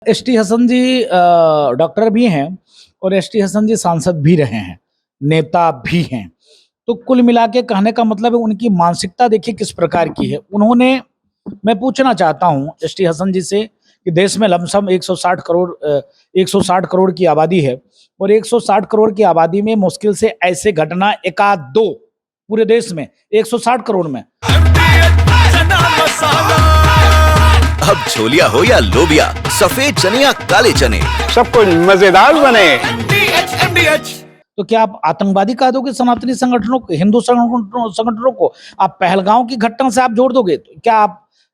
ST Hasan जी doctor भी हैं और एसटी हसन जी सांसद भी रहे हैं, नेता भी हैं। तो कुल मिला के कहने का मतलब है उनकी मानसिकता देखिए किस प्रकार की है। मैं पूछना चाहता हूं एसटी हसन जी से कि देश में लमसम 160 करोड़ की आबादी है और 160 करोड़ की आबादी में मुश्किल से ऐसे घटना एकाध दो पूरे देश में 160 करोड़ में। अब छोलिया हो या लोबिया, सफेद चने या काले चने, सबको मजेदार बने। तो क्या आप आतंकवादी कह दोगे सनातनी संगठनों को, हिंदू संगठनों को? आप पहलगांव की घटना से आप जोड़ दोगे? तो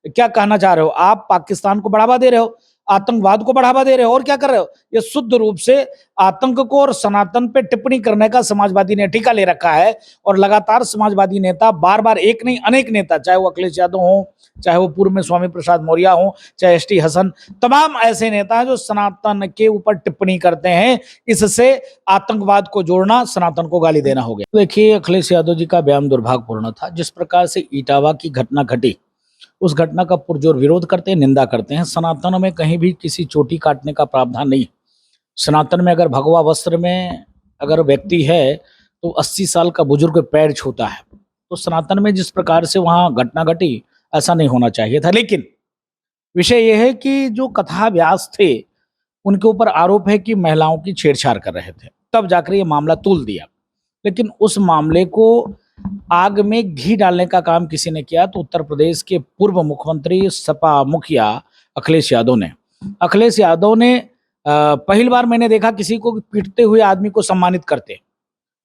क्या कहना चाह रहे हो? आप पाकिस्तान को बढ़ावा दे रहे हो, आतंकवाद को बढ़ावा दे रहे हो और क्या कर रहे हो? ये शुद्ध रूप से आतंक को और सनातन पे टिप्पणी करने का समाजवादी ने ठेका ले रखा है। और लगातार समाजवादी नेता बार बार, एक नहीं अनेक नेता, चाहे वो अखिलेश यादव हो, चाहे वो पूर्व में स्वामी प्रसाद मौर्य हो, चाहे एसटी हसन, तमाम ऐसे नेता हैं जो सनातन के ऊपर टिप्पणी करते हैं। इससे आतंकवाद को जोड़ना, सनातन को गाली देना हो गया। देखिए, अखिलेश यादव जी का बयान दुर्भाग्यपूर्ण था। जिस प्रकार से इटावा की घटना घटी, उस घटना का पुरजोर विरोध करते हैं, निंदा करते हैं। सनातन में कहीं भी किसी चोटी काटने का प्रावधान नहीं। सनातन में अगर भगवा वस्त्र में अगर व्यक्ति है तो 80 साल का बुजुर्ग पैर छूता है। तो सनातन में जिस प्रकार से वहां घटना घटी, ऐसा नहीं होना चाहिए था। लेकिन विषय यह है कि जो कथा व्यास थे उनके ऊपर आरोप है कि महिलाओं की छेड़छाड़ कर रहे थे, तब जाकर ये मामला तूल दिया। लेकिन उस मामले को आग में घी डालने का काम किसी ने किया तो उत्तर प्रदेश के पूर्व मुख्यमंत्री सपा मुखिया अखिलेश यादव ने पहली बार मैंने देखा किसी को पीटते हुए आदमी को सम्मानित करते।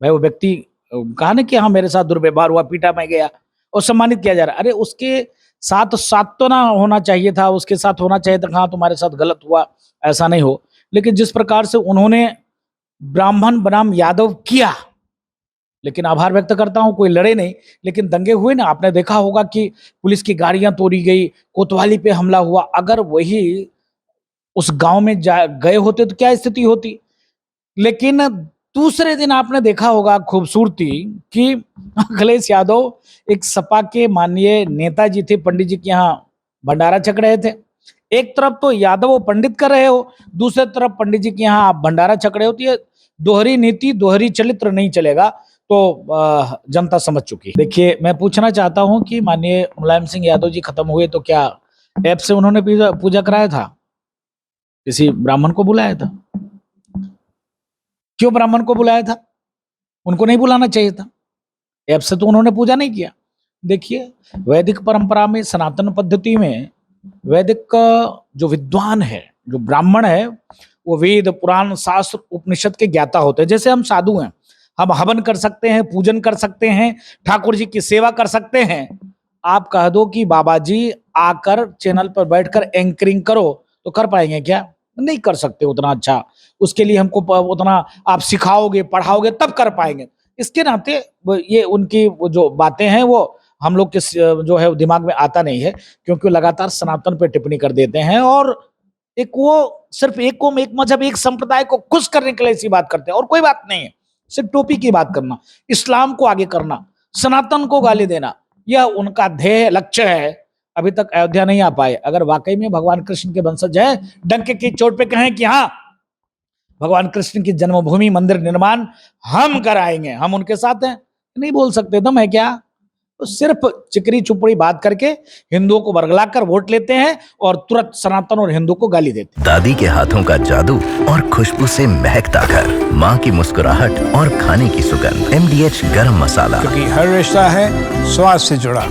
भाई वो व्यक्ति कहा ना कि हाँ मेरे साथ दुर्व्यवहार हुआ, पीटा मैं गया और सम्मानित किया जा रहा। अरे उसके साथ तो ना होना चाहिए था, उसके साथ होना चाहिए था हाँ तुम्हारे साथ गलत हुआ, ऐसा नहीं हो। लेकिन जिस प्रकार से उन्होंने ब्राह्मण बनाम यादव किया, लेकिन आभार व्यक्त करता हूं, कोई लड़े नहीं, लेकिन दंगे हुए ना। आपने देखा होगा कि पुलिस की गाड़ियां तोड़ी गई, कोतवाली पे हमला हुआ। अगर वही उस गांव में गए होते तो क्या स्थिति होती। लेकिन दूसरे दिन आपने देखा होगा खूबसूरती कि अखिलेश यादव एक सपा के माननीय नेताजी थे, पंडित जी के यहाँ भंडारा छक रहे थे। एक तरफ तो यादव वो पंडित कर रहे हो, दूसरे तरफ पंडित जी के यहाँ आप भंडारा छक रहे हो। तो ये दोहरी नीति, दोहरी चरित्र नहीं चलेगा, तो जनता समझ चुकी है। देखिए, मैं पूछना चाहता हूं कि माननीय मुलायम सिंह यादव जी खत्म हुए तो क्या ऐप से उन्होंने पूजा कराया था? किसी ब्राह्मण को बुलाया था? क्यों ब्राह्मण को बुलाया था? उनको नहीं बुलाना चाहिए था। ऐप से तो उन्होंने पूजा नहीं किया। देखिए, वैदिक परंपरा में, सनातन पद्धति में, वैदिक जो विद्वान है, जो ब्राह्मण है, वो वेद, पुराण, शास्त्र, उपनिषद के ज्ञाता होते हैं। जैसे हम साधु हैं, हम हवन कर सकते हैं, पूजन कर सकते हैं, ठाकुर जी की सेवा कर सकते हैं। आप कह दो कि बाबा जी आकर चैनल पर बैठकर एंकरिंग करो, तो कर पाएंगे क्या? नहीं कर सकते उतना अच्छा। उसके लिए हमको उतना आप सिखाओगे, पढ़ाओगे, तब कर पाएंगे। इसके नाते ये उनकी जो बातें हैं वो हम लोग के जो है दिमाग में आता नहीं है, क्योंकि लगातार सनातन पे टिप्पणी कर देते हैं और सिर्फ एक कौम, एक मजहब, एक संप्रदाय को खुश करने के लिए ऐसी बात करते हैं और कोई बात नहीं है। सिर्फ टोपी की बात करना, इस्लाम को आगे करना, सनातन को गाली देना, यह उनका ध्येय लक्ष्य है। अभी तक अयोध्या नहीं आ पाए। अगर वाकई में भगवान कृष्ण के वंशज है, डंके की चोट पे कहें कि हाँ भगवान कृष्ण की जन्मभूमि मंदिर निर्माण हम कराएंगे, हम उनके साथ हैं, नहीं बोल सकते। दम है क्या? तो सिर्फ चिकरी चुपड़ी बात करके हिंदुओं को बरगलाकर वोट लेते हैं और तुरंत सनातन और हिंदू को गाली देते हैं। दादी के हाथों का जादू और खुशबू से महकता घर, माँ की मुस्कुराहट और खाने की सुगंध, MDH गरम मसाला, क्योंकि हर रिश्ता है स्वाद से जुड़ा।